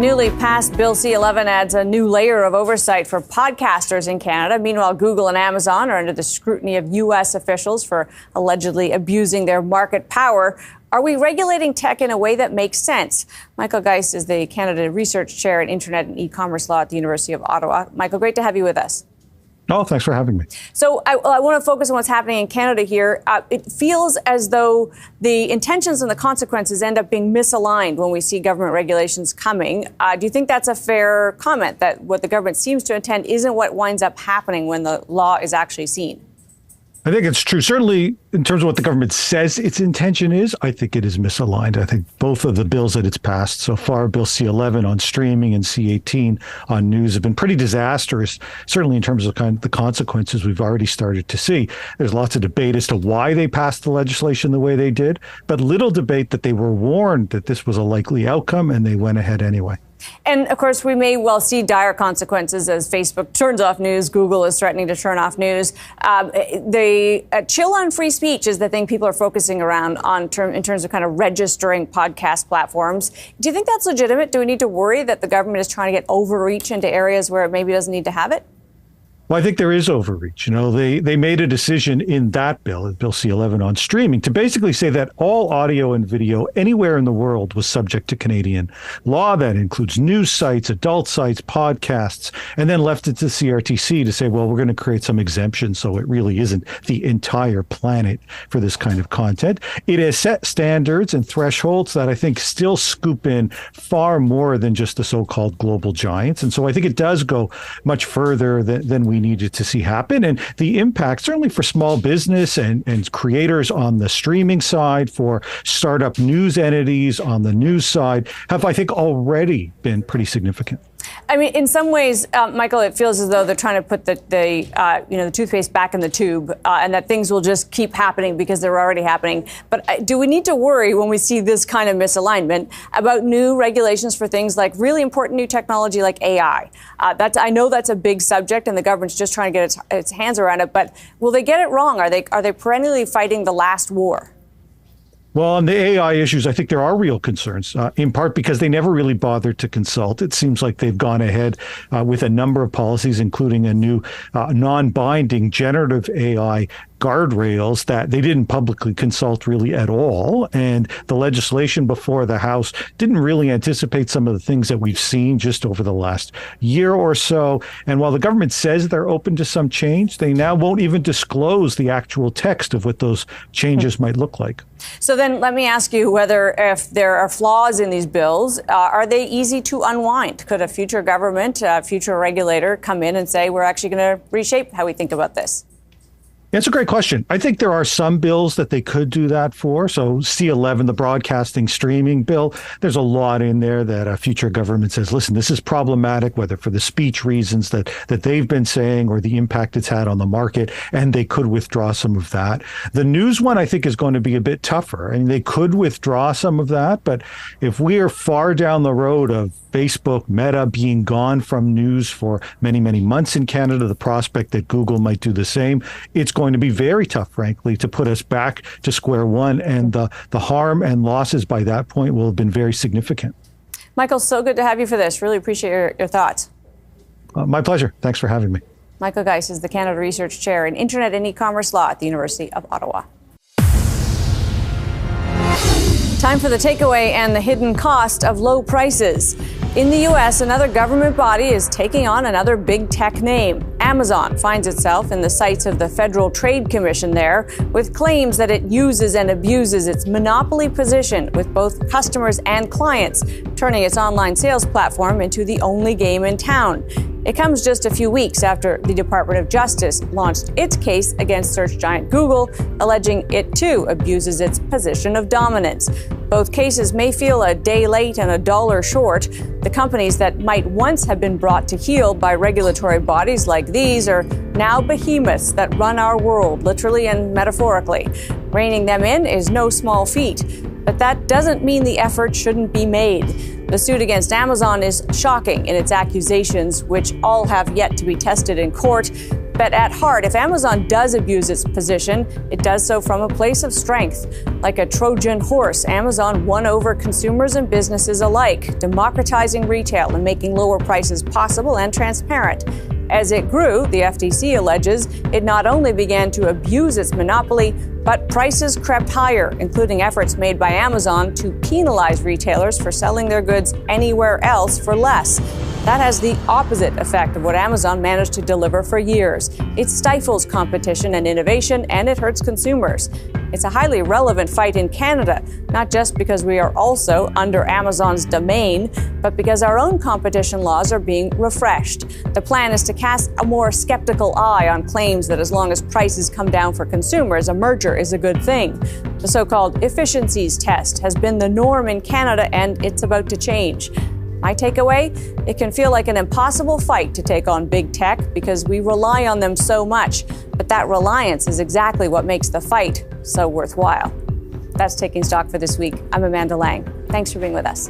newly passed Bill C-11 adds a new layer of oversight for podcasters in Canada. Meanwhile, Google and Amazon are under the scrutiny of U.S. officials for allegedly abusing their market power. Are we regulating tech in a way that makes sense? Michael Geist is the Canada Research Chair in Internet and E-commerce Law at the University of Ottawa. Michael, great to have you with us. Oh, thanks for having me. So I want to focus on what's happening in Canada here. It feels as though the intentions and the consequences end up being misaligned when we see government regulations coming. Do you think that's a fair comment, that what the government seems to intend isn't what winds up happening when the law is actually seen? I think it's true. Certainly, in terms of what the government says its intention is, I think it is misaligned. I think both of the bills that it's passed so far, Bill C-11 on streaming and C-18 on news, have been pretty disastrous, certainly in terms of the consequences we've already started to see. There's lots of debate as to why they passed the legislation the way they did, but little debate that they were warned that this was a likely outcome, and they went ahead anyway. And, of course, we may well see dire consequences as Facebook turns off news. Google is threatening to turn off news. The chill on free speech is the thing people are focusing around in terms of kind of registering podcast platforms. Do you think that's legitimate? Do we need to worry that the government is trying to get overreach into areas where it maybe doesn't need to have it? Well, I think there is overreach. You know, they made a decision in that bill, Bill C-11 on streaming, to basically say that all audio and video anywhere in the world was subject to Canadian law. That includes news sites, adult sites, podcasts, and then left it to CRTC to say, well, we're going to create some exemptions so it really isn't the entire planet for this kind of content. It has set standards and thresholds that I think still scoop in far more than just the so-called global giants. And so I think it does go much further than we needed to see happen. And the impact, certainly for small business and creators on the streaming side, for startup news entities on the news side, have, I think, already been pretty significant. I mean, in some ways, Michael, it feels as though they're trying to put the toothpaste back in the tube, and that things will just keep happening because they're already happening. But do we need to worry when we see this kind of misalignment about new regulations for things like really important new technology like AI? I know that's a big subject, and the government's just trying to get its hands around it. But will they get it wrong? Are they perennially fighting the last war? Well, on the AI issues, I think there are real concerns, in part because they never really bothered to consult. It seems like they've gone ahead with a number of policies, including a new non-binding generative AI guardrails that they didn't publicly consult really at all. And the legislation before the House didn't really anticipate some of the things that we've seen just over the last year or so. And while the government says they're open to some change, they now won't even disclose the actual text of what those changes might look like. So then let me ask you whether, if there are flaws in these bills, are they easy to unwind? Could a future government, a future regulator come in and say, we're actually going to reshape how we think about this? It's a great question. I think there are some bills that they could do that for. So C-11, the broadcasting streaming bill, there's a lot in there that a future government says, listen, this is problematic, whether for the speech reasons that they've been saying or the impact it's had on the market, and they could withdraw some of that. The news one, I think, is going to be a bit tougher. I mean, they could withdraw some of that, but if we are far down the road of Facebook, Meta being gone from news for many, many months in Canada, the prospect that Google might do the same, it's going to be very tough, frankly, to put us back to square one. And the harm and losses by that point will have been very significant. Michael, so good to have you for this. Really appreciate your thoughts. My pleasure. Thanks for having me. Michael Geist is the Canada Research Chair in Internet and E-commerce Law at the University of Ottawa. Time for the takeaway and the hidden cost of low prices. In the U.S., another government body is taking on another big tech name. Amazon finds itself in the sights of the Federal Trade Commission there, with claims that it uses and abuses its monopoly position with both customers and clients, turning its online sales platform into the only game in town. It comes just a few weeks after the Department of Justice launched its case against search giant Google, alleging it too abuses its position of dominance. Both cases may feel a day late and a dollar short. The companies that might once have been brought to heel by regulatory bodies like these are now behemoths that run our world, literally and metaphorically. Reining them in is no small feat. But that doesn't mean the effort shouldn't be made. The suit against Amazon is shocking in its accusations, which all have yet to be tested in court. But at heart, if Amazon does abuse its position, it does so from a place of strength. Like a Trojan horse, Amazon won over consumers and businesses alike, democratizing retail and making lower prices possible and transparent. As it grew, the FTC alleges, it not only began to abuse its monopoly, but prices crept higher, including efforts made by Amazon to penalize retailers for selling their goods anywhere else for less. That has the opposite effect of what Amazon managed to deliver for years. It stifles competition and innovation, and it hurts consumers. It's a highly relevant fight in Canada, not just because we are also under Amazon's domain, but because our own competition laws are being refreshed. The plan is to cast a more skeptical eye on claims that as long as prices come down for consumers, a merger is a good thing. The so-called efficiencies test has been the norm in Canada, and it's about to change. My takeaway? It can feel like an impossible fight to take on big tech because we rely on them so much. But that reliance is exactly what makes the fight so worthwhile. That's Taking Stock for this week. I'm Amanda Lang. Thanks for being with us.